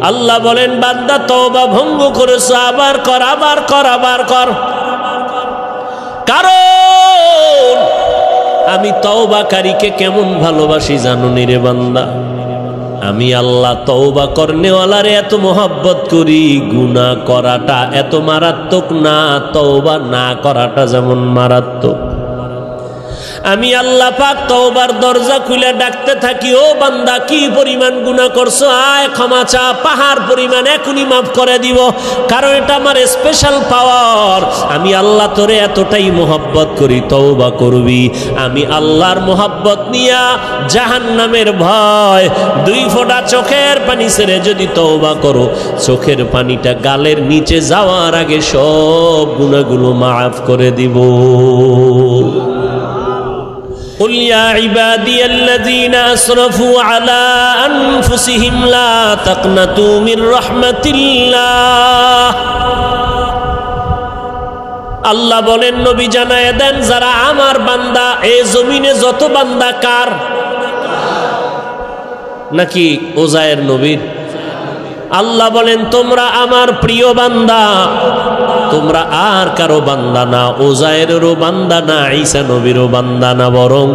আল্লাহ বলেন বান্দা তওবা ভঙ্গ করেছো, আবার কর, আবার কর, আবার কর। কারণ আমি তওবাকারীকে কেমন ভালোবাসি জানো নি রে বান্দা? আমি আল্লাহ তওবা করনেওয়ালারে এত মোহাব্বত করি, গুনাহ করাটা এত মারাত্মক না, তওবা না করাটা যেমন মারাত্মক। আমি আল্লাহ পাক তওবার দরজা খুলে ডাকতে থাকি, ও বান্দা কি পরিমাণ গুনাহ করছো, আয় ক্ষমা চা, পাহাড় পরিমাণ এখনই মাফ করে দিব। কারণ এটা আমার স্পেশাল পাওয়ার। আমি আল্লাহ তোরে এতটাই মোহাব্বত করি, তওবা করবি। আমি আল্লাহর মোহাব্বত নিয়া জাহান্নামের ভয়, 2 ফোঁটা চোখের পানি ছেড়ে যদি তওবা করো, চোখের পানিটা গালের নিচে যাওয়ার আগে সব গুনাহগুলো মাফ করে দিব। قل يا عبادي الذين أسرفوا على أنفسهم لا تقنطوا من رحمة الله। আল্লাহ বলেন নবী জানায় দেন, যারা আমার বান্দা, এই জমিনে যত বান্দা কার? নাকি ওজায়ের নবীর? আল্লাহ বলেন তোমরা আমার প্রিয় বান্দা, তোমরা আর কারো বান্দা না, ওজায়েরও বান্দা না, ঈসা নবীরও বান্দা না, বরং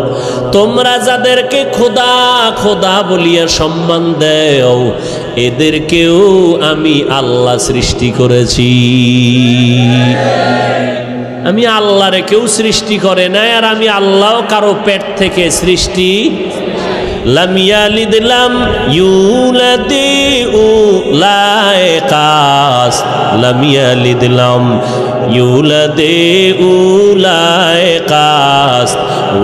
তোমরা যাদেরকে খোদা খোদা বলিয়া সম্মান দেও, এদেরকেও আমি আল্লাহ সৃষ্টি করেছি। আমি আল্লাহরে কেউ সৃষ্টি করে নাই, আর আমি আল্লাহও কারো পেট থেকে সৃষ্টি। লাম ইয়ালিদ লাম ইউলাদ উলাইকাস, লাম ইয়ালিদ লাম ইউলাদ উলাইকাস,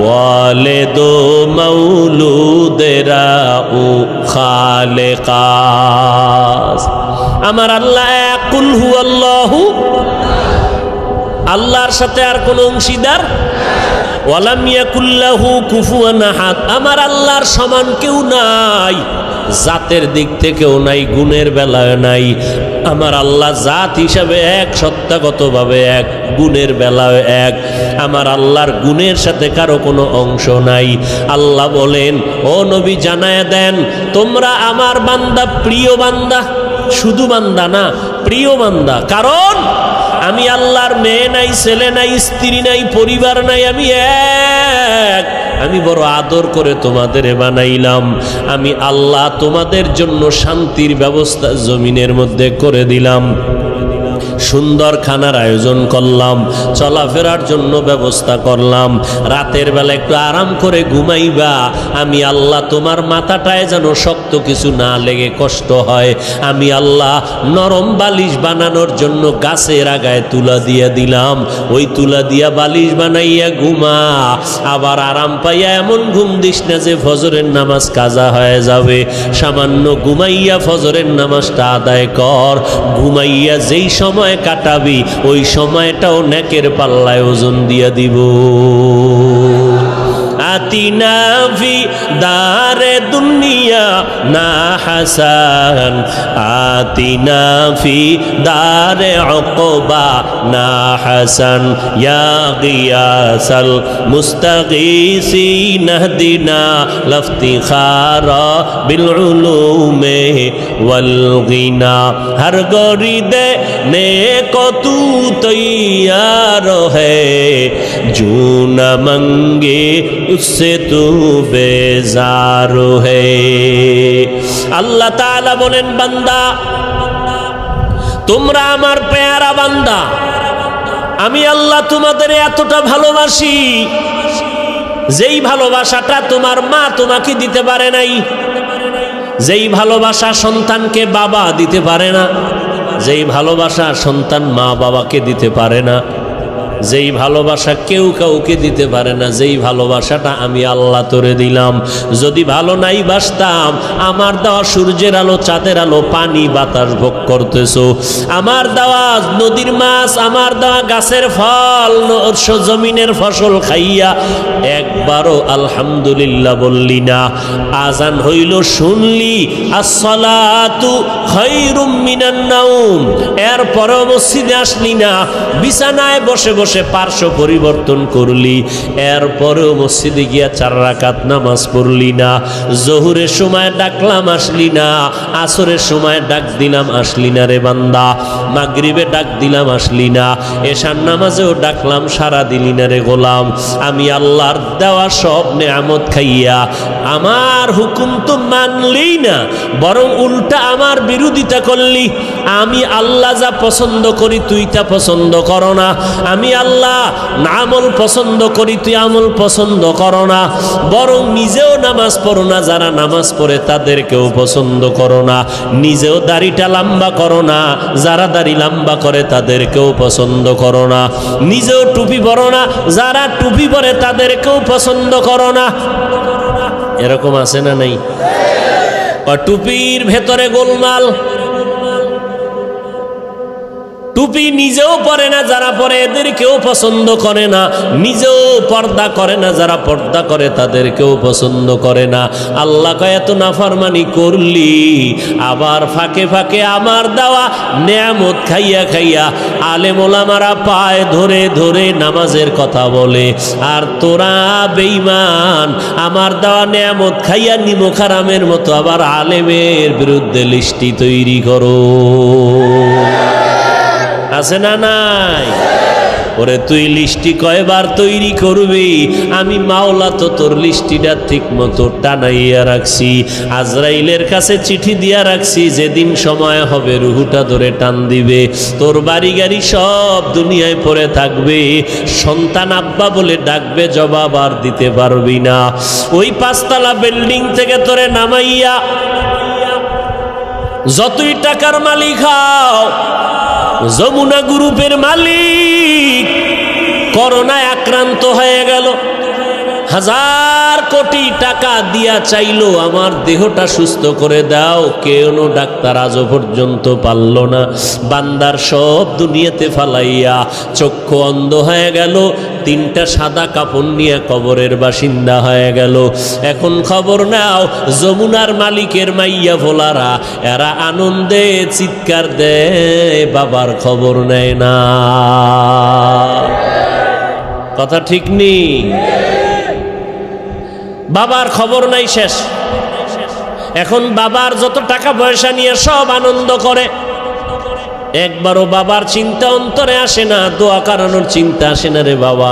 ওয়ালিদু মাউলুদেরা উ খালিকাস। আমার আল্লাহ এক, কুল হুয়াল্লাহু, আল্লাহর সাথে আর কোন অংশীদার, ওয়ালাম ইয়াকুল্লাহু কুফুয়ান আহাদ, আমার আল্লাহর সমান কেউ নাই, জাতের দিক থেকেও নাই, গুণের বেলায় নাই। আমার আল্লাহ জাত হিসাবে এক, সত্তাগতভাবে এক, গুণের বেলায় এক। আমার আল্লাহর গুণের সাথে কারো কোনো অংশ নাই। আল্লাহ বলেন, ও নবী জানায় দেন, তোমরা আমার বান্দা, প্রিয় বান্দা, শুধু বান্দা না, প্রিয় বান্দা। কারণ আমি আল্লাহর মেয়ে নাই, ছেলে নাই, স্ত্রী নাই, পরিবার নাই, আমি এক। আমি বড় আদর করে তোমাদের বানাইলাম। আমি আল্লাহ তোমাদের জন্য শান্তির ব্যবস্থা জমিনের মধ্যে করে দিলাম, সুন্দর খানার আয়োজন করলাম, চলাফেরার জন্য ব্যবস্থা করলাম। রাতের বেলা একটু আরাম করে ঘুমাইবা। আমি আল্লাহ তোমার মাথাটায় যেন শক্ত কিছু না লেগে কষ্ট হয়, আমি আল্লাহ নরম বালিশ বানানোর জন্য গাছের আগায় তুলা দিয়ে দিলাম। ওই তুলা দিয়া বালিশ বানাইয়া ঘুমা। আবার আরাম পাইয়া এমন ঘুম দিস না যে ফজরের নামাজ কাজা হয়ে যাবে। সামান্য ঘুমাইয়া ফজরের নামাজটা আদায় কর। ঘুমাইয়া যেই সময় কাটাবি, ওই সময়টাও নেকের পাল্লায় ওজন দিয়া দিব। আতিনা ফি দারে দুনিয়া না হাসান, আতিনা ফি দারে উকবা না হাসান, ইয়া গিয়াসাল মুস্তাগীসিন ইহদিনা লাফতিখারা বিল উলুমে ওয়াল গিনা। হর গরিদে নেকো তু তৈয়ার হ্যায়, জু না মঙ্গে उससे तू बेजार है। আল্লাহ তাআলা বলেন, বান্দা তোমরা আমার পেয়ারা বান্দা, আমি আল্লাহ তোমাদের এতটা ভালোবাসি, যেই ভালোবাসাটা তোমার মা তোমাকে দিতে পারে নাই, যেই ভালোবাসা সন্তানকে বাবা দিতে পারে না, যেই ভালোবাসা সন্তান মা বাবাকে দিতে পারে না, যেই ভালোবাসা কেউ কাউকে দিতে পারে না, যেই ভালোবাসাটা আমি আল্লাহ তোরে দিলাম। যদি ভালো নাই বাসতাম, আমার দেওয়া সূর্যের আলো, চাঁদের আলো, পানি বাতাস ভোগ করতেছো, আমার দেওয়া নদীর মাছ, আমার দেওয়া গাছের ফল, জমিনের ফসল খাইয়া একবারও আলহামদুলিল্লাহ বললি না। আজান হইল শুনলি, আসসালাতু খায়রুম মিনান নাওম, এরপরেও মসজিদে আসলি না, বিছানায় বসে বসে বসে পার্শ্ব পরিবর্তন করলি, এরপরেও মসজিদে গিয়া 4 রাকাত নামাজ পড়লি না। জোহরের সময় ডাকলাম আসলি না, আসরের সময় ডাক দিলাম আসলি না রে বান্দা, মাগরিবে ডাক দিলাম আসলি না, এশার নামাজেও ডাকলাম সারা দিলি না রে গোলাম। আমি আল্লাহর দেওয়া সব নেয়ামত খাইয়া আমার হুকুম তো মানলি না, বরং উল্টা আমার বিরোধিতা করলি। আমি আল্লাহ যা পছন্দ করি তুই তা পছন্দ করো না, আমি আল্লাহ আমল পছন্দ করি তুই আমল পছন্দ করো না, বরং নিজেও নামাজ পড়ো না, যারা নামাজ পড়ে তাদেরকেও পছন্দ করো না, নিজেও দাড়িটা লম্বা করো না, যারা দাড়ি লম্বা করে তাদেরকেও পছন্দ করো না, নিজেও টুপি পরো না, যারা টুপি পরে তাদেরকেও পছন্দ করো না। এরকম আছে না নাই? টুপির ভেতরে গোলমাল, টুপি নিজেও পরে না, যারা পরে এদেরকেও পছন্দ করে না, নিজেও পর্দা করে না, যারা পর্দা করে তাদেরকেও পছন্দ করে না। আল্লাহ কয় এত নাফরমানি করলি, আবার ফাঁকে ফাঁকে আমার দেওয়া নেয়ামত খাইয়া খাইয়া আলেম ওলামারা পায় ধরে ধরে নামাজের কথা বলে, আর তোরা বেঈমান আমার দেওয়া নেয়ামত খাইয়া নিমখারামের মতো আবার আলেমের বিরুদ্ধে লিস্টি তৈরি করো। আছে না নাই? ওরে তুই লিস্টি কয়বার তৈরি করবি? আমি মাওলা তো তোর লিস্টিটা ঠিক মতো টানাইয়া রাখছি, আজরাইলের কাছে চিঠি দিয়া রাখছি, যেদিন সময় হবে রুহুটা ধরে টান দিবে, তোর বাড়ি গাড়ি সব দুনিয়ায় পড়ে থাকবে, সন্তান আব্বা বলে ডাকবে, জবাব আর দিতে পারবি না। ওই 5 তলা বিল্ডিং থেকে তোরে নামাইয়া যতই টাকার মালিক হও, যমুনা গ্রুপের মালিক করোনায় আক্রান্ত হয়ে গেল, 1000 কোটি টাকা দিয়া চাইলো আমার দেহটা সুস্থ করে দাও, কেন ডাক্তার আজও পর্যন্ত পারল না। বান্দার সব দুনিয়াতে ফালাইয়া চক্ষু অন্ধ হয়ে গেল, 3টা সাদা কাপড় নিয়ে কবরের বাসিন্দা হয়ে গেল। এখন খবর নাও, যমুনার মালিকের মাইয়া ভোলারা এরা আনন্দে চিৎকার দেয়, বাবার খবর নেয় না। কথা ঠিক নেই? বাবার খবর নাই, শেষ। এখন বাবার যত টাকা পয়সা নিয়ে সব আনন্দ করে, একবারও বাবার চিন্তা অন্তরে আসে না, দোয়া করানোর চিন্তা আসে না রে বাবা।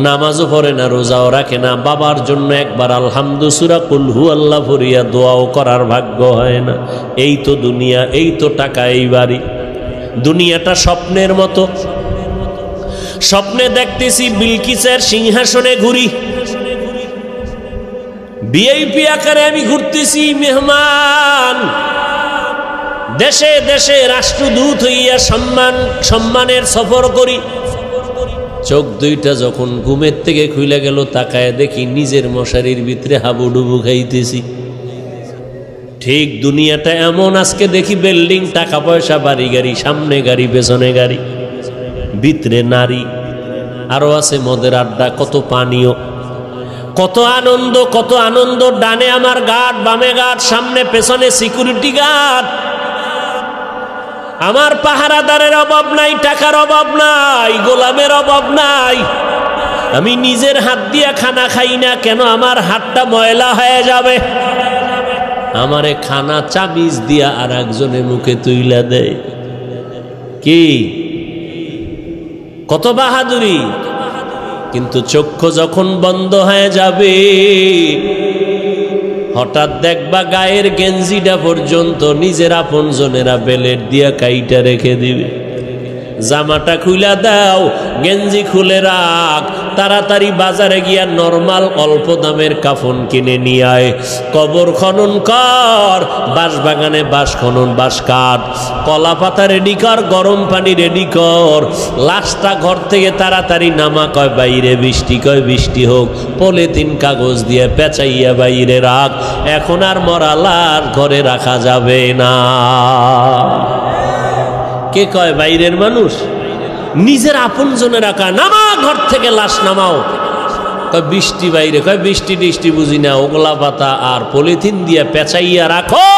নামাজও পড়ে না, রোজাও রাখে না, বাবার জন্য একবার আলহামদু সূরা কুল হু আল্লাহ পড়িয়া দোয়াও করার ভাগ্য হয় না। এই তো দুনিয়া, এই তো টাকা, এই বাড়ি। দুনিয়াটা স্বপ্নের মতো, স্বপ্নে দেখতেছি বিলকিসের সিংহাসনে ঘুরি, ভিআইপি আকারে আমি ঘুরতেছি, মেহমান, দেশে দেশে রাষ্ট্রদূত হইয়া সম্মানের সফর করি। চোখ দুইটা যখন ঘুমের থেকে খুলে গেল, তাকায় দেখি নিজের মশারির ভিতরে হাবুডুবু খাইতেছি। ঠিক দুনিয়াটা এমন, আজকে দেখি বিল্ডিং, টাকা পয়সা, বাড়ি গাড়ি, সামনে গাড়ি পেছনে গাড়ি, ভিতরে নারী, আরো আছে মদের আড্ডা, কত পানীয়, কত আনন্দ, কত আনন্দ। ডানে আমার গার্ড, বামে গার্ড, সামনে পেছনে সিকিউরিটি গার্ড। আমার পাহারাদারের অভাব নাই, টাকার অভাব নাই, গোলামের অভাব নাই। আমি নিজের হাত দিয়া খানা খাই না, কেন? আমার হাতটা ময়লা হয়ে যাবে। আমারে খানা চাবিজ দিয়া আর একজনের মুখে তুইলা দেয়। কি কত বাহাদুরি! কিন্তু চক্ষু যখন বন্ধ হয়ে যাবে, হঠাৎ দেখবা গায়ের গেঞ্জিটা পর্যন্ত নিজের আপন জনেরা বেলেট দিয়া কাইটা রেখে দিবে। জামাটা খুলে দাও, গেঞ্জি খুলে রাখ, তাড়াতাড়ি বাজারে গিয়া নরমাল অল্প দামের কাফন কিনে নিয়ে আয়। কবর খনন কর, বাঁশ বাগানে বাঁশ খনন, বাঁশ কাট, কলা পাতা রেডি কর, গরম পানি রেডি কর, লাশটা ঘর থেকে তাড়াতাড়ি নামা। কয় বাইরে বৃষ্টি, কয় বৃষ্টি হোক, পলিথিন কাগজ দিয়ে পেঁচাইয়া বাইরে রাখ। এখন আর মরা লাশ ঘরে রাখা যাবে না। কে কয় বাইরের মানুষ? নিজের আপন জনে রাখা। নামা ঘর থেকে, লাশ নামাও। কয় বৃষ্টি বাইরে, কয় বৃষ্টি টিষ্টি বুঝি না, ওগলা পাতা আর পলিথিন দিয়ে পেঁচাইয়া রাখো।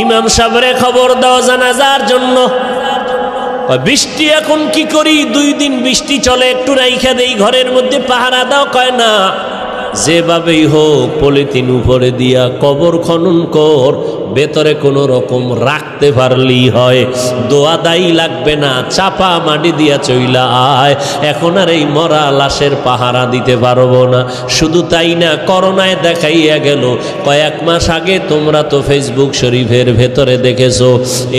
ইমাম সাহেবরে খবর দাও জানাজার জন্য। বৃষ্টি এখন কি করি, 2 দিন বৃষ্টি চলে, একটু রাইখা দেই ঘরের মধ্যে, পাহারা দাও। কয় না, যেভাবেই হোক পলিথিন উপরে দিয়া কবর খনন কর, ভেতরে কোনো রকম রাখতে পারলেই হয়, দোয়া দায়ী লাগবে না, চাপা মাটি দিয়া চইলা আয়। এখন আর এই মরা লাশের পাহারা দিতে পারবো না। শুধু তাই না, করোনায় দেখাইয়া গেল, কয়েক মাস আগে তোমরা তো ফেসবুক শরীফের ভেতরে দেখেছো,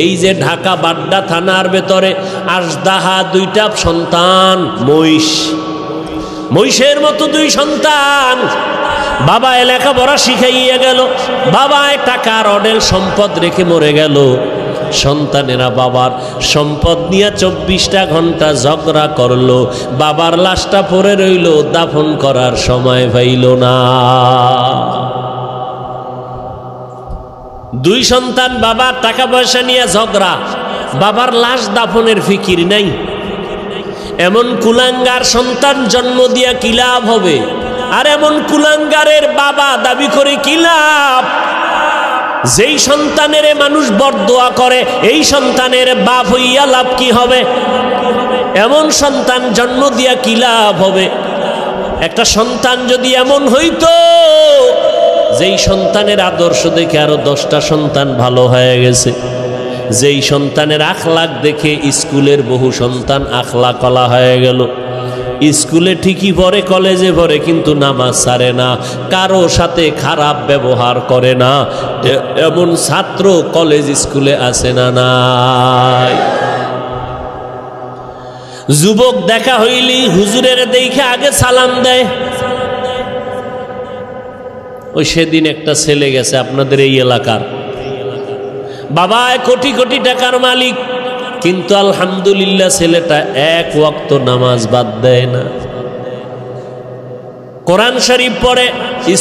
এই যে ঢাকা বাড্ডা থানার ভেতরে আজদাহা 2টা সন্তান, মহিষের মতো 2 সন্তান, বাবা লেখাপড়া শিখাইয়া গেল, বাবা টাকার অডেল সম্পদ রেখে মরে গেল, সন্তানেরা বাবার সম্পদ নিয়ে 24টা ঘন্টা ঝগড়া করলো, বাবার লাশটা পড়ে রইল, দাফন করার সময় পাইল না। 2 সন্তান, বাবার টাকা পয়সা নিয়ে ঝগড়া, বাবার লাশ দাফনের ফিকির নাই। এমন কুলাঙ্গার সন্তান জন্ম দিয়া কি লাভ হবে? আর এমন কুলাঙ্গারের বাবা দাবি করে কি লাভ? যেই সন্তানের মানুষ বরদোয়া করে, এই সন্তানের বাপ হইয়া লাভ কি হবে? এমন সন্তান জন্ম দিয়া কি লাভ হবে? একটা সন্তান যদি এমন হইতো, যেই সন্তানের আদর্শ দেখে আরো 10টা সন্তান ভালো হয়ে গেছে, যেই সন্তানের আখলাক দেখে স্কুলের বহু সন্তান আখলাক কলা হয়ে গেল, স্কুলে ঠিকই পড়ে, কলেজে পড়ে, কিন্তু নামাজ ছাড়ে না, কারো সাথে খারাপ ব্যবহার করে না, এমন ছাত্র কলেজ স্কুলে আছে না নাই? যুবক দেখা হইলি হুজুরের দেখে আগে সালাম দেয়। ওই সেদিন একটা ছেলে গেছে আপনাদের এই এলাকার, বাবা কোটি কোটি টাকার মালিক, কিন্তু আলহামদুলিল্লাহ ছেলেটা 1 ওয়াক্ত নামাজ বাদ দেয় না, কোরআন শরীফ পড়ে,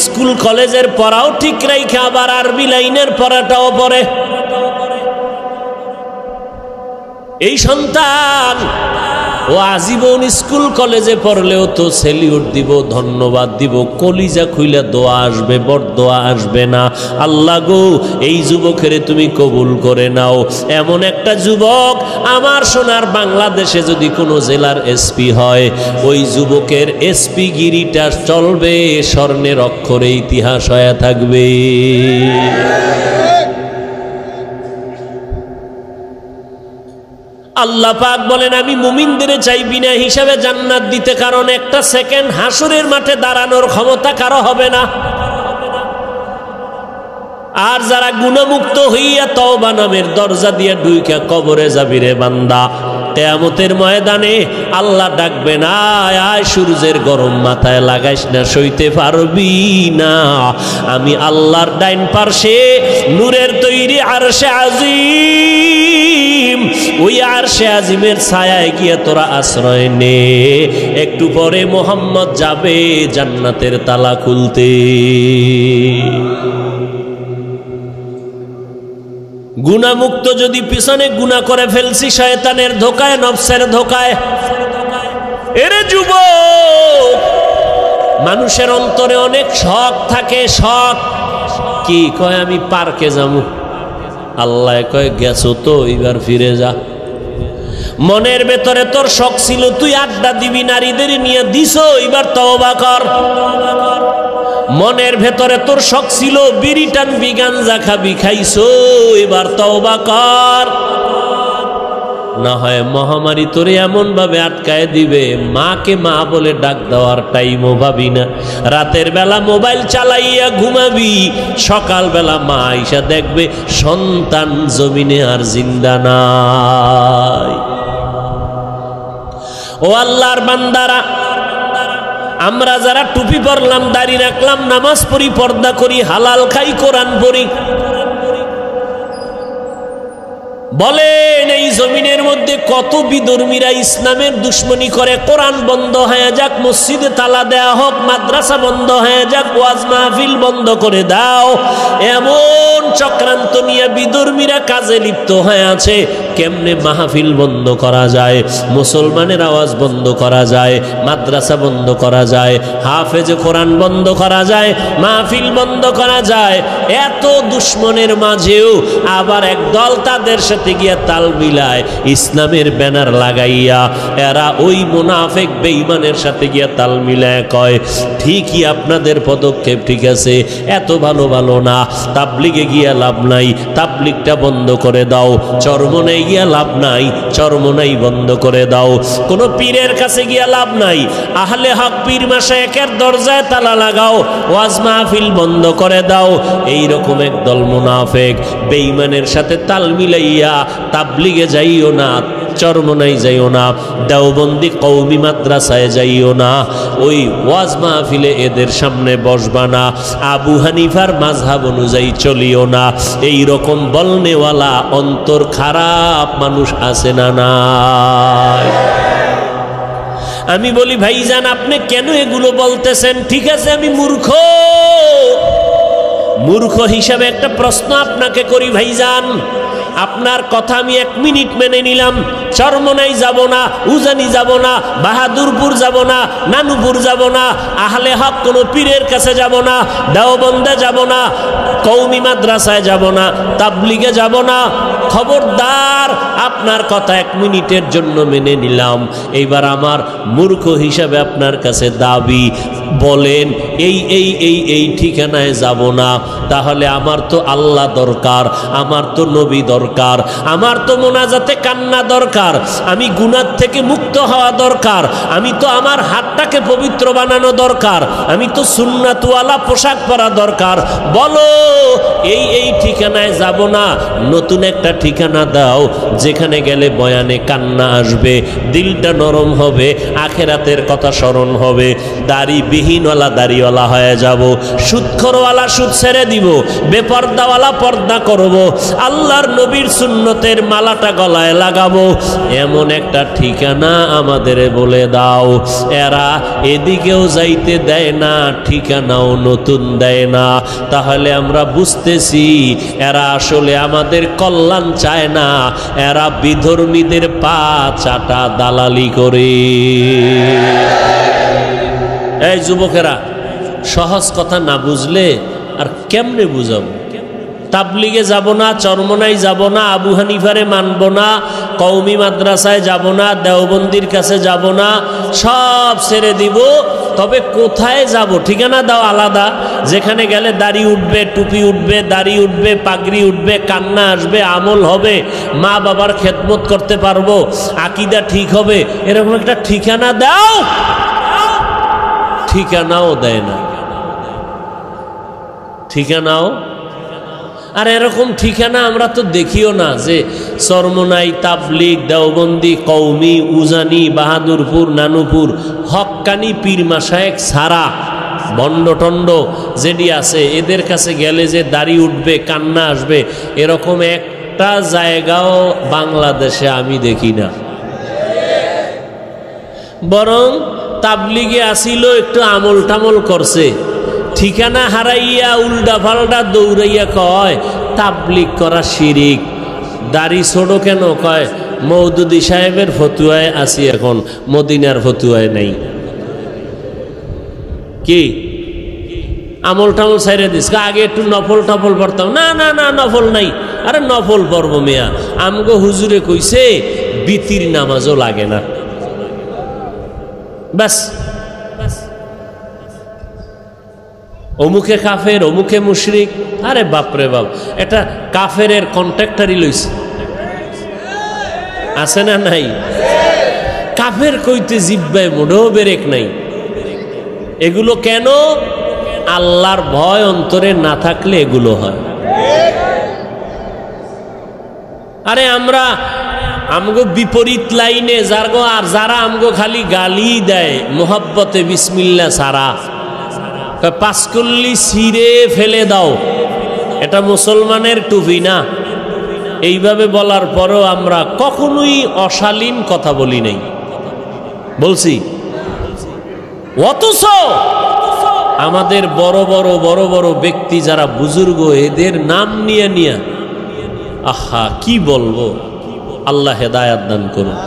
স্কুল কলেজের পড়াও ঠিক রাইখে আবার আরবি লাইনের পড়াটাও পড়ে। এই সন্তান ও আজীবন স্কুল কলেজে পড়লেও তো সেলিউট দিব, ধন্যবাদ দিব, কলিজা খুইলে দোয়া আসবে, বরদোয়া আসবে না। আল্লাহ গো, এই যুবকের তুমি কবুল করে নাও। এমন একটা যুবক আমার সোনার বাংলাদেশে যদি কোনো জেলার এসপি হয়, ওই যুবকের এসপি গিরিটা চলবে, স্বর্ণের অক্ষরে ইতিহাস হয়ে থাকবে। আল্লাহ পাক বলেন, আমি মুমিনদের চাই বিনা হিসাবে জান্নাত দিতে, কারণ একটা সেকেন্ড হাসরের মাঠে দাঁড়ানোর ক্ষমতা কারো হবে না। আর যারা গুনাহমুক্ত হইয়া তওবা নামের দরজা দিয়ে ঢুইকা কবরে যাবি রে বান্দা, কিয়ামতের ময়দানে আল্লাহ ডাকবে না, আয় সূর্যের গরম মাথায় লাগাইস না, সইতে পারবি না। আমি আল্লাহর ডাইন পার্শ্বে নূরের তৈরি আরশে আজিম, ওই আরশে আজিমের ছায়ায় গিয়ে তোরা আশ্রয় নে। একটু পরে মোহাম্মদ যাবে জান্নাতের তালা খুলতে। গুনাহমুক্ত যদি পিছনে গুনাহ করে ফেলছি, শয়তানের ধোকায়, নফসের ধোকায়। এরে যুবক, মানুষের অন্তরে অনেক শখ থাকে। শখ কি? কয় আমি পার্কে যাবো। আল্লাহ কয় গেছো তো, এবার ফিরে যা। মনের ভেতরে তোর শখ ছিল তুই আড্ডা দিবি, নারীদের নিয়ে দিছো, এবার তওবা কর। মনের ভেতরে তোর শখ ছিল বিড়ি টানবি, গাঞ্জা খাবি, খাইছো, এবার তওবা কর। না হয় মহামারী তোরে এমন ভাবে আটকায় দিবে, মাকে মা বলে ডাক দেওয়ার টাইমও ভাবি না। রাতের বেলা মোবাইল চালাইয়া ঘুমাবি, সকাল বেলা মা আইসা দেখবে সন্তান জমিনে আর জিন্দা নাই। ও আল্লাহর বান্দারা, আমরা যারা টুপি পরলাম, দাড়ি রাখলাম, নামাজ পড়ি, পর্দা করি, হালাল খাই, কোরআন পড়ি, বলেন এই জমিনের মধ্যে কত বিধর্মীরা ইসলামের দুশ্মনী করে। কোরআন বন্ধ হয়ে যাক, মসজিদে তালা দেয়া হোক, মাদ্রাসা বন্ধ হয়ে যাক, ওয়াজ মাহফিল বন্ধ করে দাও, এমন চক্রান্ত নিয়ে বিধর্মীরা কাজে লিপ্ত হয়ে আছে। কেমনে মাহফিল বন্ধ করা যায়, মুসলমানের আওয়াজ বন্ধ করা যায়, মাদ্রাসা বন্ধ করা যায়, হাফেজ কোরআন বন্ধ করা যায়, মাহফিল বন্ধ করা যায়। এত দুশ্মনের মাঝেও আবার একদল তাদের সাথে গিয়া তাল মিলায়, ইসলামের ব্যানার লাগাইয়া এরা ওই মুনাফিক বেঈমানের সাথে গিয়া তাল মিলায় কয়, ঠিকই আপনাদের পদক্ষেপ ঠিক আছে, এত ভালো ভালো না, তাবলিগে গিয়া লাভ নাই, তাবলিগটা বন্ধ করে দাও, চরমনাই গিয়া লাভ নাই, চরমনাই বন্ধ করে দাও, কোনো পীরের কাছে গিয়া লাভ নাই, আহলে হক পীর মাশায়েখের দরজায় তালা লাগাও, ওয়াজ মাহফিল বন্ধ করে দাও। এইরকম একদল মুনাফিক বেঈমানের সাথে তাল মিলাইয়া তাবলিগে যাইও না, চরমনাই যাইও না, দেওবন্দি কওমি মাদ্রাসায় যাইও না, ওই ওয়াজ মাহফিলে এদের সামনে বসবা না, আবু হানিফার মাযহাব অনুযায়ী চলিও না। এই রকম বলনেওয়ালা অন্তর খারাপ মানুষ আছে না নাই? আমি বলি ভাইজান, আপনি কেন এগুলো বলতেছেন? ঠিক আছে, আমি মূর্খ, মূর্খ হিসাবে একটা প্রশ্ন আপনাকে করি ভাইজান। আপনার কথা আমি 1 মিনিট মেনে নিলাম, চরমনাই যাব না, উজানি যাব না, বাহাদুরপুর যাব না, নানুপুর যাব না, আহলে হক কোনো পীরের কাছে যাব না, দেওবন্দে যাব না, কওমি মাদ্রাসায় যাব না, তাবলিগে যাব না। খবরদার, আপনার কথা 1 মিনিটের জন্য মেনে নিলাম। এইবার আমার মূর্খ হিসাবে আপনার কাছে দাবি, বলেন এই এই এই এই ঠিকানায় যাব না, তাহলে আমার তো আল্লাহ দরকার, আমার তো নবী দরকার, আমার তো মোনাজাতে কান্না দরকার, আমি গুনাহ থেকে মুক্ত হওয়া দরকার, আমি তো আমার হাতটাকে পবিত্র বানানো দরকার, আমি তো সুন্নাতওয়ালা পোশাক পরা দরকার। বলো এই এই ঠিকানায় যাব না, নতুন একটা ঠিকানা দাও, যেখানে গেলে বয়ানে কান্না আসবে, দিলটা নরম হবে, আখেরাতের কথা স্মরণ হবে, দাড়ি বিহীনওয়ালা দাড়িওয়ালা হয়ে যাব, সুদখোরওয়ালা সুদ ছেড়ে দিব, বেপর্দাওয়ালা পর্দা করব, আল্লাহর নবীর সুন্নতের মালাটা গলায় লাগাবো। এমন একটা ঠিকানা আমাদের বলে দাও। এরা এদিকেও যাইতে দেয় না, ঠিকানাও নতুন দেয় না। তাহলে আমরা বুঝতেছি এরা আসলে আমাদের কল্যাণ চায় না, এরা বিধর্মীদের পা চাটা দালালি করে। এই যুবকেরা, সহজ কথা না বুঝলে আর কেমনে বুঝাবো? তাবলিগে যাব না, চরমনাই যাব না, আবু হানিফারে মানব না, কওমি মাদ্রাসায় যাব না, দেওবন্দির কাছে যাব না, সব ছেড়ে দিব। তবে কোথায় যাব? ঠিকানা দাও আলাদা, যেখানে গেলে দাড়ি উঠবে, টুপি উঠবে, দাড়ি উঠবে, পাগড়ি উঠবে, কান্না আসবে, আমল হবে, মা বাবার খেদমত করতে পারবো, আকীদা ঠিক হবে, এরকম একটা ঠিকানা দাও। ঠিকানাও দেয় না, ঠিকানাও। আর এরকম ঠিকানা আমরা তো দেখিও না, যে চরমনাই, তাবলিগ, দেওবন্দি, কওমি, উজানি, বাহাদুরপুর, নানুপুর, হক্কানি পীর মাশায়েখ ছাড়া ভণ্ড টন্ড যেটি আছে, এদের কাছে গেলে যে দাড়ি উঠবে, কান্না আসবে, এরকম একটা জায়গাও বাংলাদেশে আমি দেখি না। বরং তাবলিগে আসিল, একটু আমল টামল করছে, ঠিকানা হারাইয়া উল্টা পাল্টা দৌড়াইয়া কয় তাবলিগ করা শিরিক। দাড়ি ছোড়ো কেন? কয় মওদুদি সাহেবের ফতুয়ায় আছি, এখন মদিনার ফতুয়ায় নাই। কি আমল টামল ছাইরে দিস? আগে একটু নফল টফল পড়তাম। না না না, নফল নাই। আরে নফল পড়ব মিয়া, আমগো হুজুরে কইছে বিতির নামাজও লাগে না, বাস। অমুকে কাফের, অমুকে মুশরিক। আরে বাপরে বাপ, এটা কাফেরের কন্ট্রাক্টারই লইছে, আছে না নাই? কাফের কইতে জিব্বায় মোটেও বেরেক নাই। এগুলো কেন? আল্লাহর ভয় অন্তরে না থাকলে এগুলো হয়। আরে আমরা আমগো বিপরীত লাইনে যারগো, আর যারা আমগো খালি গালি দেয় মোহাব্বতে বিসমিল্লাহ সারা, পাঁচকল্লি ছিঁড়ে ফেলে দাও, এটা মুসলমানের টুপি না। এইভাবে বলার পরও আমরা কখনোই অশালীন কথা বলি নাই, বলছি। অথচ আমাদের বড় বড় বড় বড় ব্যক্তি যারা বুজুর্গ, এদের নাম নিয়ে নিয়ে আহা কি বলবো, আল্লাহ হেদায়াত দান করুন।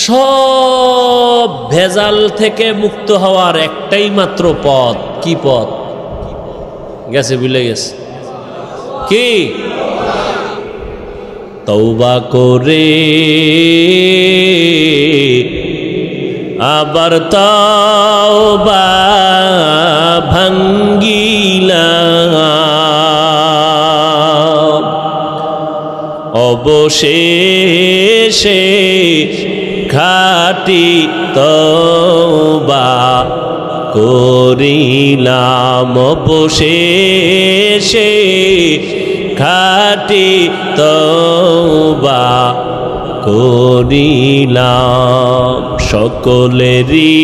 সব ভেজাল থেকে মুক্ত হওয়ার একটাই মাত্র পথ। কি পথ? গেছে, ভুলে গেছে কি? তওবা করে আবার তওবা ভাঙ্গিলাম, অবশেষে খাঁটি তওবা করিলাম, অবশেষে খাঁটি তওবা করিলাম। সকলেরই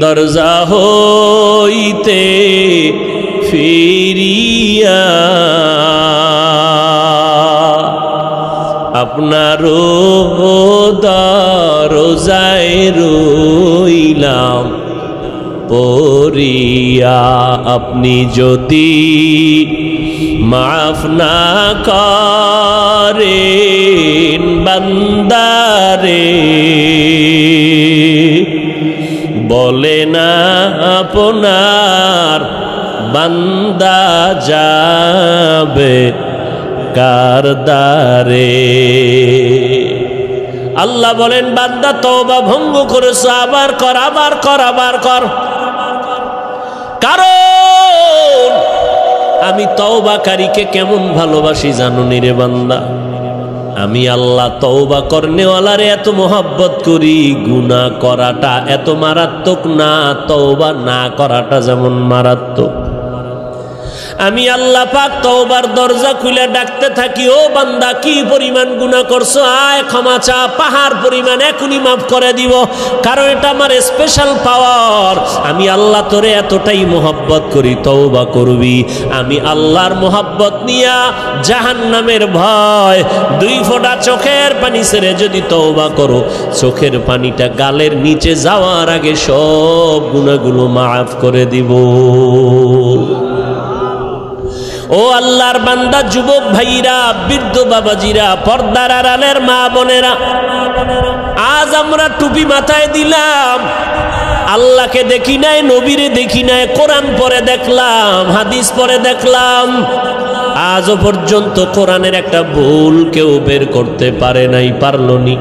দরজা হইতে ফিরিয়া আপনারও দরজায় রইলাম পড়িয়া। আপনি যদি মাফ না করেন বান্দারে, বলে না আপনার বান্দা যাবে কার দ্বারে। আল্লাহ বলেন, বান্দা তওবা ভঙ্গ করেছো, আবার কর, আবার কর, আবার কর। কারণ আমি তওবাকারীকে কেমন ভালোবাসি জানো নি রে বান্দা? আমি আল্লাহ তওবা করনেওয়ালারে এত মোহাব্বত করি, গুনাহ করাটা এত মারাত্মক না, তওবা না করাটা যেমন মারাত্মক। আমি আল্লাহ পাক তওবার দরজা খুলে ডাকতে থাকি, ও বান্দা কি পরিমাণ গুনাহ করছো, আয় ক্ষমা চা, পাহাড় পরিমাণ এখনই মাফ করে দিব। কারণ এটা আমার স্পেশাল পাওয়ার। আমি আল্লাহ তোরে এতটাই মোহাব্বত করি, তওবা করবি। আমি আল্লাহর মোহাব্বত নিয়া জাহান্নামের ভয়, 2 ফোঁটা চোখের পানি ছেড়ে যদি তওবা করো, চোখের পানিটা গালের নিচে যাওয়ার আগে সব গুনাহগুলো মাফ করে দিব। ও আল্লাহর বান্দা, যুবক ভাইরা, বৃদ্ধ বাবাজিরা, পর্দার আড়ালের মা বোনেরা, আজ আমরা টুপি মাথায় দিলাম, আল্লাহকে দেখি নাই, নবীরে দেখি নাই, কোরআন পড়ে দেখলাম, হাদিস পড়ে দেখলাম, আজও পর্যন্ত কোরআনের একটা ভুল কেউ বের করতে পারে নাই, পারলনি।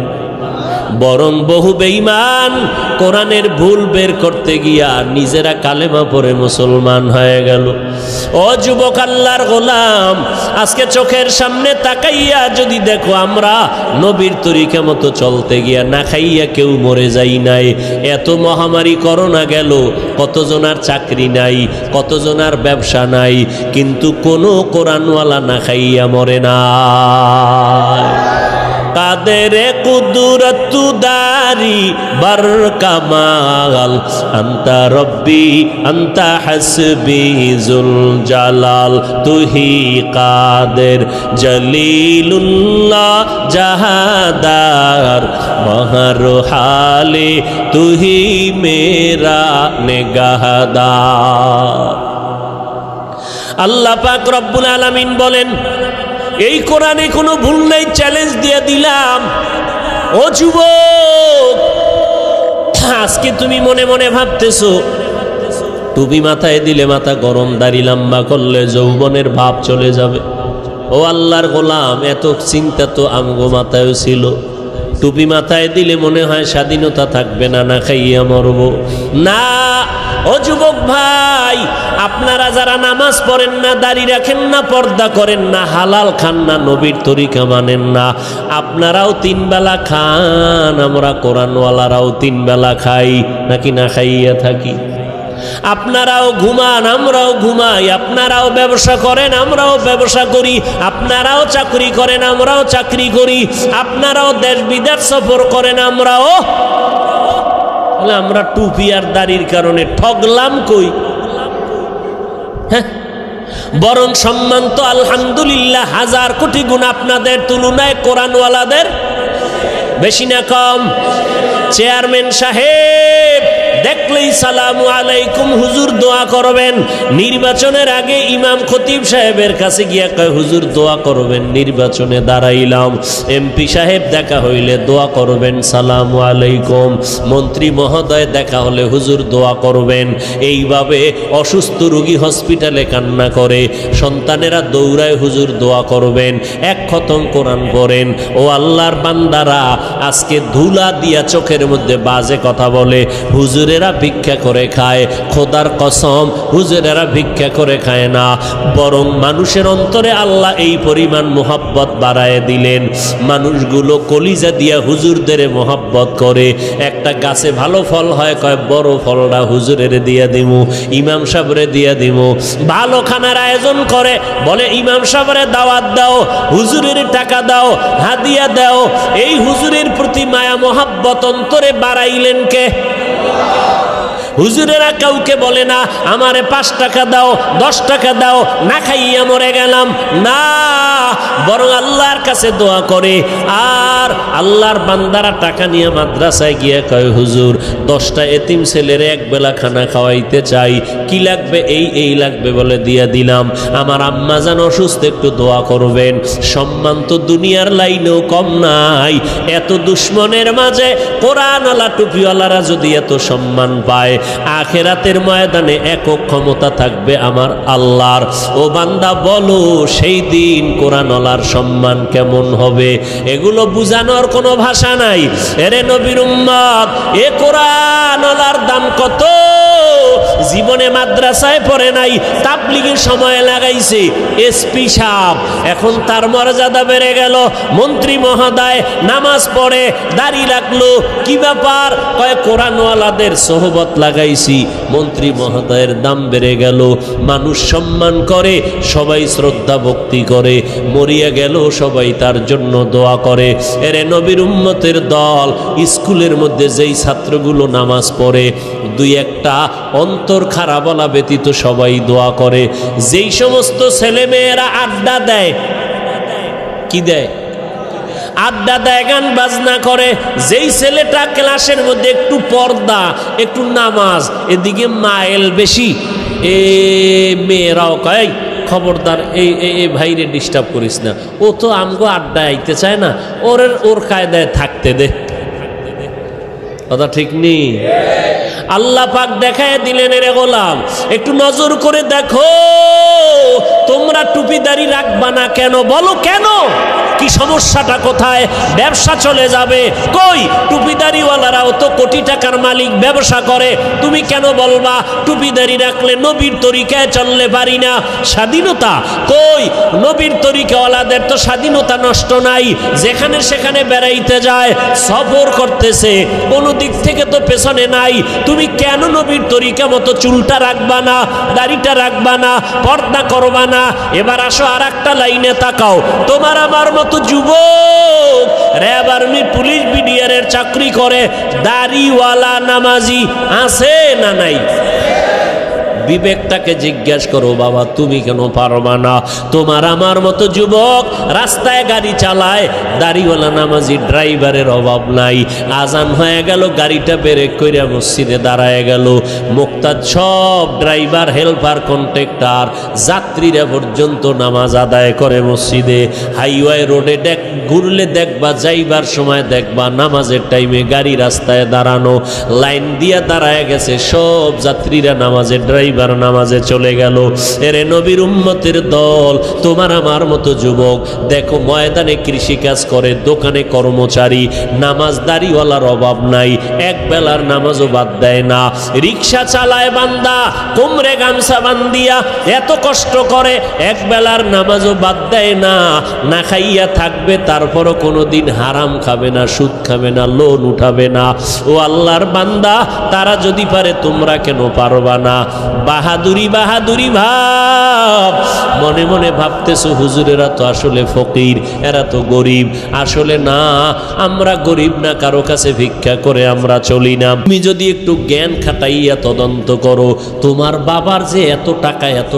বরং বহু বেঈমান কোরআনের ভুল বের করতে গিয়া নিজেরা কালেমা পড়ে মুসলমান হয়ে গেল। ও যুবক আল্লাহর গোলাম, আজকে চোখের সামনে তাকাইয়া যদি দেখো আমরা নবীর তরিকা মতো চলতে গিয়া না খাইয়া কেউ মরে যাই নাই। এত মহামারী করোনা গেল, কতজনার চাকরি নাই, কতজনার ব্যবসা নাই, কিন্তু কোনো কোরআনওয়ালা না খাইয়া মরে না। কাদেরে কুদরতু দারি বার কামাল, আন্তা রব্বি আন্তা হাসবি জুল জালাল, তুহি কাদের জলিলুল্লাহ জাহাদার, বহর হালে তুহি মেরা নেগাহদার। আল্লাহ পাক রব্বুল আলামিন বলেন, এই কোরআনে কোনো ভুল নাই, চ্যালেঞ্জ দিয়ে দিলাম। ও যুবক, আজকে তুমি মনে মনে ভাবতেছো টুপি মাথায় দিলে মাথা গরম, দাড়ি লম্বা করলে যৌবনের ভাব চলে যাবে। ও আল্লাহর গোলাম, এত চিন্তা তো আমগো মাথায়ও ছিল। টুপি মাথায় দিলে মনে হয় স্বাধীনতা থাকবে না, না খাইয়া মরব না। ও যুবক ভাই, আপনারা যারা নামাজ পড়েন না, দাড়ি রাখেন না, পর্দা করেন না, হালাল খান না, নবীর তরিকা মানেন না, আপনারাও 3 বেলা খান, আমরা কোরআনওয়ালারাও 3 বেলা খাই, নাকি না খাইয়া থাকি? আপনারাও ঘুমান, আমরাও ঘুমাই, আপনারাও ব্যবসা করেন, আমরাও ব্যবসা করি, আপনারাও চাকরি করেন, আমরাও চাকরি করি, আপনারাও দেশ বিদেশ সফর করেন, আমরাও। আমরা টুপি আর দাড়ির কারণে ঠগলাম কই? হ্যাঁ, বরং সম্মান তো আলহামদুলিল্লাহ 1000 কোটি গুণ আপনাদের তুলনায় কোরআনওয়ালাদের বেশি না কম? চেয়ারম্যান সাহেব দেখলেই সালামু আলাইকুম হুজুর দোয়া করবেন। নির্বাচনের আগে ইমাম খতিব সাহেবের কাছে গিয়া কয় হুজুর দোয়া করবেন, নির্বাচনে দাঁড়াইলাম। এমপি সাহেব দেখা হইলে দোয়া করবেন, সালামু আলাইকুম। মন্ত্রী মহোদয় দেখা হলে হুজুর দোয়া করবেন। এইভাবে অসুস্থ রোগী হসপিটালে কান্না করে, সন্তানেরা দৌড়ায় হুজুর দোয়া করবেন। এক খতম কোরআন পড়েন। ও আল্লাহর বান্দারা, আজকে ধুলা দিয়া চোখের মধ্যে বাজে কথা বলে, হুজুরেরা ভিক্ষা করে খায়। খোদার কসম, হুজুরেরা ভিক্ষা করে খায় না, বরং মানুষের অন্তরে আল্লাহ এই পরিমাণ মোহাব্বত বাড়ায় দিলেন, মানুষগুলো কলিজা দিয়া হুজুরদের মোহাব্বত করে। একটা গাছে ভালো ফল হয়, কয় বড় ফলটা হুজুরের দিয়া দিমু, ইমাম সাহেবরে দিয়া দিমু। ভালো খানার আয়োজন করে, বলে ইমাম সাহেবরে দাওয়াত দাও, হুজুরের টাকা দাও, হাদিয়া দাও। এই হুজুরের প্রতি মায়া মোহাব্বত অন্তরে বাড়াইলেন কে? হুজুরেরা কাউকে বলে না আমারে 5 টাকা দাও, 10 টাকা দাও, না খাইয়া মরে গেলাম, না, বরং আল্লাহর কাছে দোয়া করে। আর আল্লাহর বান্দারা টাকা নিয়ে মাদ্রাসায় গিয়ে কয় হুজুর 10টা এতিম ছেলের এক বেলা খানা খাওয়াইতে চাই, কি লাগবে? এই লাগবে বলে দিয়া দিলাম। আমার আম্মা জান অসুস্থ, একটু দোয়া করবেন। সম্মান তো দুনিয়ার লাইনেও কম নাই। এত দুশ্মনের মাঝে কোরআনওয়ালা টুপিওয়ালারা যদি এত সম্মান পায়, আখেরাতের ময়দানে একক ক্ষমতা থাকবে আমার আল্লাহর। ও বান্দা বলো, সেই দিন কোরআনওয়ালার সম্মান কেমন হবে? এগুলো বুঝানোর কোনো ভাষা নাই। এরে নবীর উম্মত, এ কোরআনওয়ালার দাম কত? জীবনে মাদ্রাসায় পড়ে নাই, তাবলীগের সময় লাগাইছে। এসপি সাহেব, এখন তার মর্যাদা বেড়ে গেল। মন্ত্রী মহোদয় নামাজ পড়ে, দাড়ি রাখলো, কি ব্যাপার? কয় কোরআনওয়ালাদের সোহবত লাগাইছি, মন্ত্রী মহোদয়ের দাম বেড়ে গেল। মানুষ সম্মান করে, সবাই শ্রদ্ধা ভক্তি করে, মরিয়া গেল সবাই তার জন্য দোয়া করে। এরে নবীর উম্মতের দল, স্কুলের মধ্যে যেই ছাত্রগুলো নামাজ পড়ে, 2-1টা অন্তর খারাপ বলা ব্যতীত সবাই দোয়া করে। যেই সমস্ত ছেলে মেয়েরা আড্ডা দেয়, কি দেয়? আড্ডা দেয়, গান বাজনা করে। যেই ছেলেটা ক্লাসের মধ্যে একটু পর্দা, একটু নামাজ, এদিকে মাইল বেশি, এ মেয়েরাও কয় খবরদার এই ভাইরে ডিস্টার্ব করিস না, ও তো আমগো আড্ডায় আইতে চায় না, ওর কায়দায় থাকতে দে। কথা ঠিক নেই? আল্লাহ পাক দেখায় দিলেন, এরে গোলাম একটু নজর করে দেখো, তোমরা টুপিদারি রাখবা না কেন? বলো কেন? কি সমস্যাটা কোথায়? ব্যবসা চলে যাবে। কই, টুপিদারিওয়ালারাও তো কোটি টাকার মালিক, ব্যবসা করে। তুমি কেন বলবা টুপিদারি রাখলে নবীর তরিকায় চললে পারি না? স্বাধীনতা কই? নবীর তরিকাওয়ালাদের তো স্বাধীনতা নষ্ট নাই, যেখানে সেখানে বেড়াইতে যায়, সফর করতেছে, কোনো দিক থেকে তো পেছনে নাই। তুমি কেন নবীর তরিকা মতো চুলটা রাখবা না, দাড়িটা রাখবা না, পর্দা করবা না? এবার আসো আর একটা লাইনে তাকাও। তোমার আমার মতো যুবক র্যাব, আর্মি, পুলিশ, বিডিআরের চাকরি করে, দাড়িওয়ালা নামাজি আছে না নাই? বিবেকটাকে জিজ্ঞাসা করো, বাবা তুমি কেন পারবা না? তোমার আমার মতো যুবক রাস্তায় গাড়ি চালায়, দাড়িওয়ালা নামাজি ড্রাইভারের অভাব নাই। আজান হয়ে গেল, গাড়িটা ব্রেক কইরা মসজিদে দাঁড়ায় গেল। মুক্তাদ সব ড্রাইভার, হেল্পার, কন্ট্রাক্টর, যাত্রীরা পর্যন্ত নামাজ আদায় করে মসজিদে। হাইওয়ে রোডে ঘুরলে দেখবা, যাইবার সময় দেখবা নামাজের টাইমে গাড়ি রাস্তায় দাঁড়ানো, লাইন দিয়া দাঁড়ায় গেছে সব যাত্রীরা, নামাজের ড্রাইভার নামাজে চলে গেল। এরে নবীর উম্মতের দল, তোমার আমার মতো যুবক দেখো, ময়দানে কৃষিকাজ করে, দোকানে কর্মচারী, নামাজদারিওয়ালার অভাব নাই, এক বেলার নামাজও বাদ দেয় না। রিক্সা চালায় বান্দা, কোমরে গামছা বান্দিয়া এত কষ্ট করে, এক বেলার নামাজও বাদ দেয় না। না খাইয়া থাকবে, তারপরও কোনোদিন হারাম খাবে না, সুদ খাবে না, লোন উঠাবে না। ও আল্লাহর বান্দা, তারা যদি পারে তোমরা কেন পারবা না? বাহাদুরি বাহাদুরি ভাব। মনে মনে ভাবতেছো হুজুরেরা তো আসলে ফকির, এরা তো গরিব। আসলে না, আমরা গরিব না, কারো কাছে ভিক্ষা করে আমরা চলি না। তুমি যদি একটু জ্ঞান খাটাইয়া তদন্ত করো, তোমার বাবার যে এত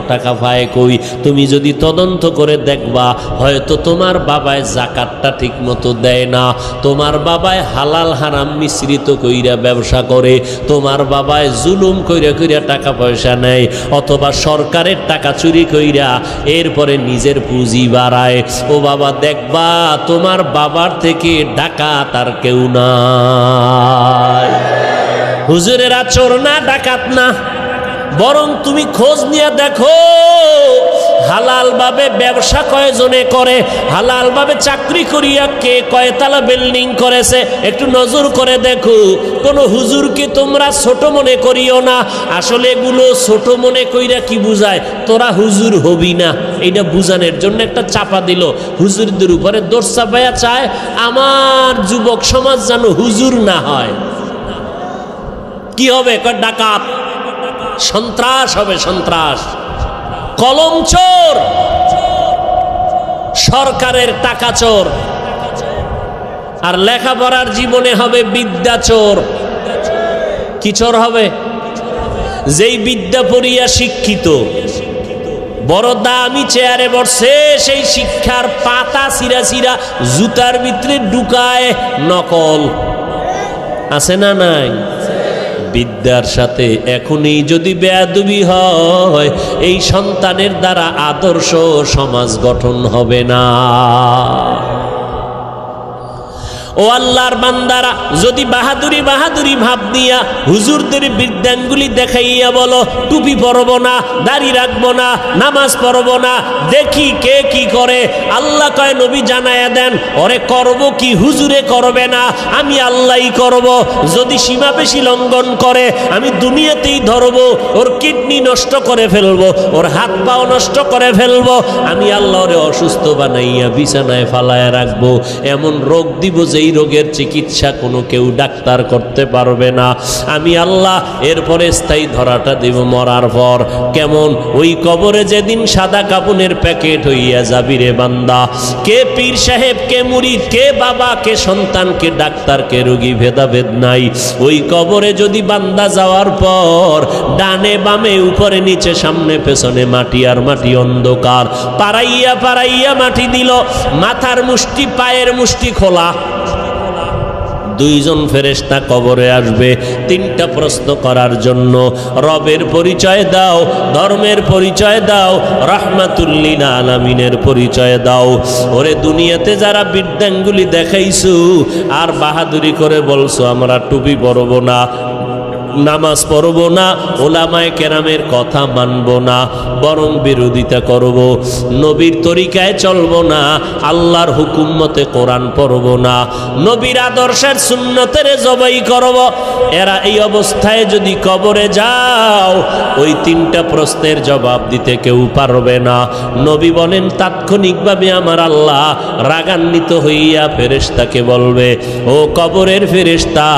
টাকা পায় কই, তুমি যদি তদন্ত করে দেখবা হয়তো তোমার বাবায় যাকাতটা ঠিক মতো দেয় না, তোমার বাবায় হালাল হারাম মিশ্রিত কইরা ব্যবসা করে, তোমার বাবায় জুলুম কইরা কইরা টাকা পয়সা নেয়, অথবা সরকারের টাকা চুরি কইরা এরপরে নিজের পুঁজি বাড়ায়। ও বাবা, দেখবা তোমার বাবার থেকে ডাকাত আর কেউ নাই। হুজুরেরা চোর না, ডাকাত না, বরং তুমি খোঁজ নিয়ে দেখো হালাল ভাবে ব্যবসা কয়জনে করে, হালাল ভাবে চাকরি করিয়া কে কয়তলা বিল্ডিং করেছে, একটু নজর করে দেখো। কোনো হুজুরকে তোমরা ছোট মনে করিও না। আসলে এগুলো ছোট মনে কইরা কি বুঝায়, তোরা হুজুর হবি না, এইটা বুঝানোর জন্য একটা চাপা দিল। হুজুরদের উপরে দোষ চাপাইয়া চায় আমার যুবক সমাজ যেন হুজুর না হয়। কি হবে? ডাকাত, সন্ত্রাস হবে, সন্ত্রাস, কলম চোর, সরকারের টাকা চোর, আর লেখাপড়ার জীবনে হবে বিদ্যা চোর। কি চোর হবে? যেই বিদ্যা পড়িয়া শিক্ষিত, বড় দামি চেয়ারে বসে, সেই শিক্ষার পাতা চিরা চিরা জুতার ভিতরে ঢুকায় নকল। আছে না নাই? বিদ্যার সাথে এখনই যদি বেয়াদবি হয়, এই সন্তানের দ্বারা আদর্শ সমাজ গঠন হবে না। ও আল্লাহর বান্দারা, যদি বাহাদুরি বাহাদুরি ভাব দিয়া হুজুরদের বিদ্যাঙ্গুলি দেখাইয়া বলো টুপি পরব না, দাড়ি রাখবো না, নামাজ পড়ব না, দেখি কে কি করে, আল্লাহ কয় নবী জানায়া দেন ওরে করব কি হুজুরে করবে না, আমি আল্লাহই করব। যদি সীমা বেশি লঙ্ঘন করে আমি দুনিয়াতেই ধরবো, ওর কিডনি নষ্ট করে ফেলবো, ওর হাত পাও নষ্ট করে ফেলবো, আমি আল্লাহ ওরে অসুস্থ বানাইয়া বিছানায় ফালায় রাখবো, এমন রোগ দিব যেই রোগের চিকিৎসা কোনো কেউ ডাক্তার করতে পারবে না, আমি আল্লাহ। এরপরে স্থায়ী ধরাটা দেব মরার পর। কেমন? ওই কবরে যেদিন সাদা কাপনের প্যাকেট হইয়া যাবি রে বান্দা, কে পীর সাহেব, কে মুরিদ, কে বাবা, কে সন্তান, কে ডাক্তার, কে রোগী, ভেদাভেদ নাই। ওই কবরে যদি বান্দা যাওয়ার পর ডানে বামে উপরে নিচে সামনে পেছনে মাটি আর মাটি, অন্ধকার, পাড়াইয়া পাড়াইয়া মাটি দিল, মাথার মুষ্টি পায়ের মুষ্টি খোলা, দুইজন ফেরেশতা কবরে আসবে তিনটা প্রশ্ন করার জন্য। রবের পরিচয় দাও, ধর্মের পরিচয় দাও, রাহমাতুল লিল আলামিনের পরিচয় দাও। ওরে দুনিয়াতে যারা বিদ্যাঙ্গুলি দেখাইছো আর বাহাদুরি করে বলছো আমরা টুপি পরব না, নামাজ পড়ব না, ওলামায়ে কেরামের কথা মানব না, বরং বিরোধিতা করব, নবীর তরিকায় চলব না, আল্লাহর হুকুম মতে কোরআন পড়ব না, নবীর আদর্শের সুন্নতের জবাই করব। এরা এই অবস্থায় যদি কবরে যাও, ওই তিনটা প্রশ্নের জবাব দিতে কেউ পারবে না। নবী বলেন তাৎক্ষণিকভাবে আমার আল্লাহ রাগান্বিত হইয়া ফেরেশতাকে বলবে, ও কবরের ফেরেশতা,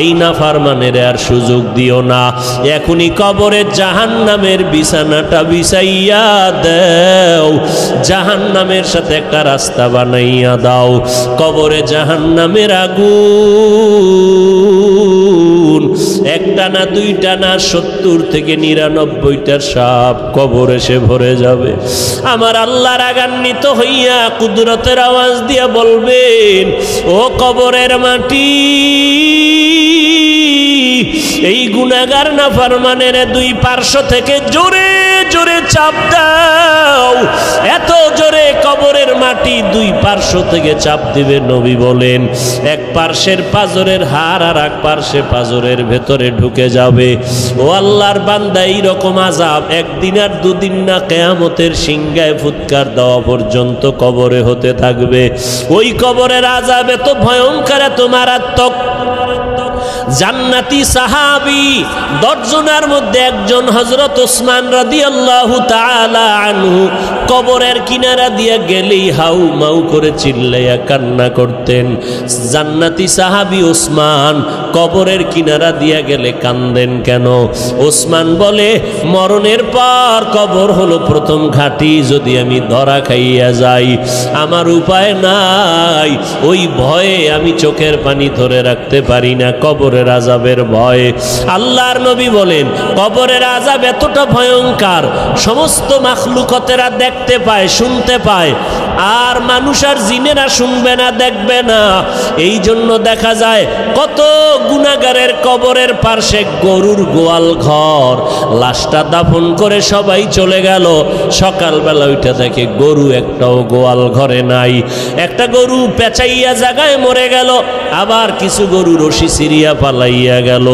এই নাফরমানের আর সুযোগ দিও না, এখনই কবরে জাহান্নামের বিছানাটা বিছাইয়া দাও, জাহান্নামের সাথে একটা রাস্তা বানাইয়া দাও। কবরে জাহান্নামের আগুন একটা না দুইটা না 70 থেকে 99টার সাপ কবর এসে ভরে যাবে। আমার আল্লাহ রাগান্বিত হইয়া কুদরতের আওয়াজ দিয়া বলবেন, ও কবরের মাটি, এই গুনাহগার নাফরমানের দুই পার্শ্ব থেকে জোরে জোরে চাপ দাও। এত জোরে কবরের মাটি দুই পার্শ্ব থেকে চাপ দিবে, নবী বলেন এক পার্শ্বের পাজরের হাড় আর এক পার্শ্বে পাজরের ভেতরে ঢুকে যাবে। ও আল্লাহর বান্দা, এইরকম আযাব একদিন আর দুদিন না, কিয়ামতের সিংহায় ফুৎকার দেওয়া পর্যন্ত কবরে হতে থাকবে। ওই কবরের আযাব এত ভয়ঙ্কর, এত মারাত্মক, জান্নাতি সাহাবী 10 জনের মধ্যে একজন হযরত ওসমান রাদিয়াল্লাহু তাআলা আনহু কবরের কিনারা দিয়ে গেলেই হাউ মাউ করে চিল্লাইয়া কান্না করতেন। জান্নাতি সাহাবী ওসমান কবরের কিনারা দিয়ে গেলে কান্দেন কেন? ওসমান বলে, মরণের পর কবর হলো প্রথম ঘাঁটি, যদি আমি ধরা খাইয়া যাই আমার উপায় নাই, ওই ভয়ে আমি চোখের পানি ধরে রাখতে পারি না, কবরের আযাবের ভয়ে। আল্লাহর নবী বলেন, কবরের আযাব এতটা ভয়ঙ্কর, সমস্ত মাখলুকতেরা দেখতে পায়, শুনতে পায়, আর মানুষ আর জিনেরা শুনবে না, দেখবে না। এই জন্য দেখা যায় কত গুনাহগারের কবরের পাশে গরুর গোয়াল ঘর, লাশটা দাফন করে সবাই চলে গেল, সকালবেলা উঠে দেখে গরু একটাও গোয়াল ঘরে নাই। একটা গরু পেঁচাইয়া জায়গায় মরে গেল, আবার কিছু গরু রশি সিরিয়া পালাইয়া গেল।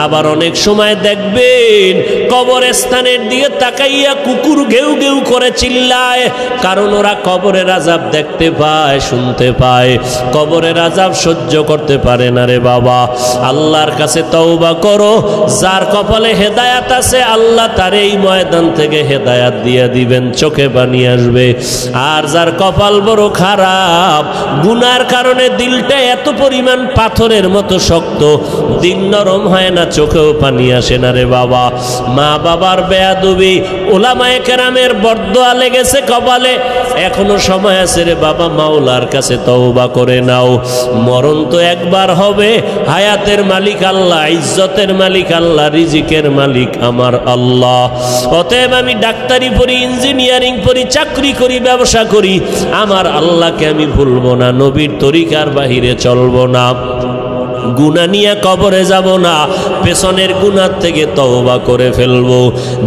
আবার অনেক সময় দেখবেন কবরস্থানের দিকে তাকাইয়া কুকুর ঘেউ ঘেউ করে চিল্লায়, কারণ ওরা কবরের আযাব দেখতে পায়, শুনতে পায়, কবরের আযাব সহ্য করতে পারে না রে বাবা। আল্লাহর কাছে তওবা করো, যার কপালে হেদায়াত আছে আল্লাহ তার এই ময়দান থেকে হেদায়াত দিয়ে দিবেন, চোখে পানি আসবে। আর যার কপাল বড় খারাপ, গুনার কারণে দিলটা এত পরিমাণ পাথরের মতো শক্ত, দিল নরম হয় না, চোখেও পানি আসে না রে বাবা। মা বাবার বেয়াদবি, ওলামায়ে কেরামের বরদোয়া লেগেছে কপালে, এখনো সময় আছে রে বাবা, মাওলার কাছে তওবা করে নাও। মরণ তো একবার হবে, হায়াতের মালিক আল্লাহ, ইজ্জতের মালিক আল্লাহ, রিজিকের মালিক আমার আল্লাহ। অতএব আমি ডাক্তারি পড়ি, ইঞ্জিনিয়ারিং পড়ি, চাকরি করি, ব্যবসা করি, আমার আল্লাহকে আমি ভুলবো না, নবীর তরিকার বাহিরে চলবো না, গুনাহ নিয়ে কবরে যাব না, পেছনের গুনাহ থেকে তওবা করে ফেলবো।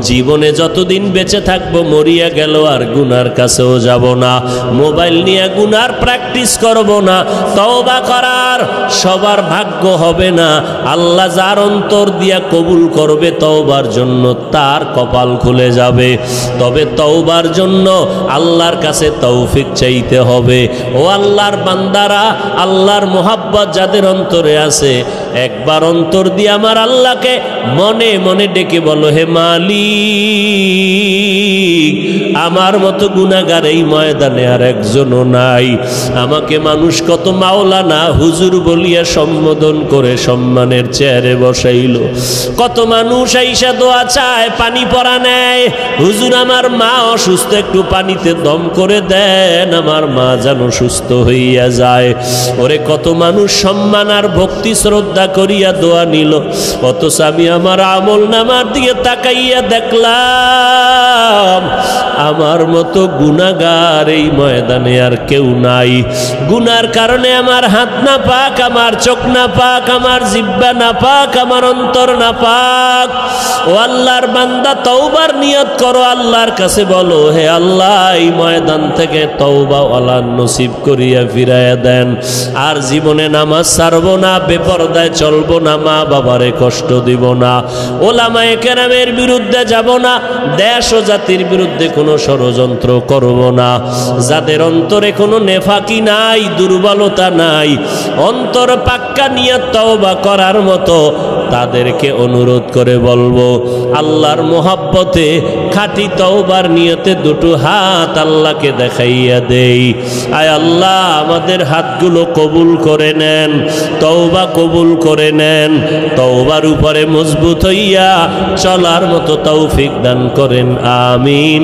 জীবনে যতদিন বেঁচে থাকবো, মরিয়া গেল আর গুনার কাছেও যাব না। মোবাইল নিয়ে গুনার প্র্যাকটিস করব না। তওবা করার সবার ভাগ্য হবে না, আল্লাহ যার অন্তর দিয়া কবুল করবে তওবার জন্য তার কপাল খুলে যাবে। তবে তওবার জন্য আল্লাহর কাছে তৌফিক চাইতে হবে। ও আল্লাহর বান্দারা, আল্লাহর মোহাব্বত যাদের অন্তরে আছে, একবার অন্তর দিয়ে আমার আল্লাহকে মনে মনে ডেকে বলো, হে মালিক, আমার মতো গুনাহগার এই ময়দানে আর একজনও নাই। আমাকে মানুষ কত মাওলানা হুজুর বলিয়া সম্বোধন করে সম্মানের চেয়ারে বসাইল, কত মানুষ আইসা দোয়া চায়, পানি পরা নেয়, হুজুর আমার মা অসুস্থ, একটু পানিতে দম করে দেন, আমার মা যেন সুস্থ হইয়া যায়। ওরে কত মানুষ সম্মান আর ভক্তি শ্রদ্ধা করিয়া দোয়া নিল, অথচ আমি আমার আমল নামার দিকে তাকাইয়া দেখলাম আমার মতো গুনাহগার এই ময়দানে আর কেউ নাই। গুনার কারণে আমার হাত না পাক, আমার চোখ না পাক, আমার জিহ্বা না পাক, আমার অন্তর না পাক। ও আল্লাহর বান্দা, তওবার নিয়ত করো, আল্লাহর কাছে বলো, হে আল্লাহ, এই ময়দান থেকে তওবা ওয়ালা নসিব করিয়া ফিরাইয়া দেন। আর জীবনে নামাজ ছাড়বো না, বেপরদায় চলবো না, মা বাবারে কষ্ট দিব না, ওলামায়ে কেরামের বিরুদ্ধে যাব না, দেশ ও জাতির বিরুদ্ধে কোনো ষড়যন্ত্র করব না। যাদের অন্তরে কোনো নেফাকি নাই, দুর্বলতা নাই, অন্তর পাক্কা নিয়ত তওবা করার মতো, তাদেরকে অনুরোধ করে বলবো, আল্লাহর মোহাব্বতে খাঁটি তওবার নিয়তে দুটো হাত আল্লাহকে দেখাইয়া দেই। আয় আল্লাহ, আমাদের হাতগুলো কবুল করে নেন, তওবা কবুল করে নেন, তওবার উপরে মজবুত হইয়া চলার মতো তৌফিক দান করেন, আমিন।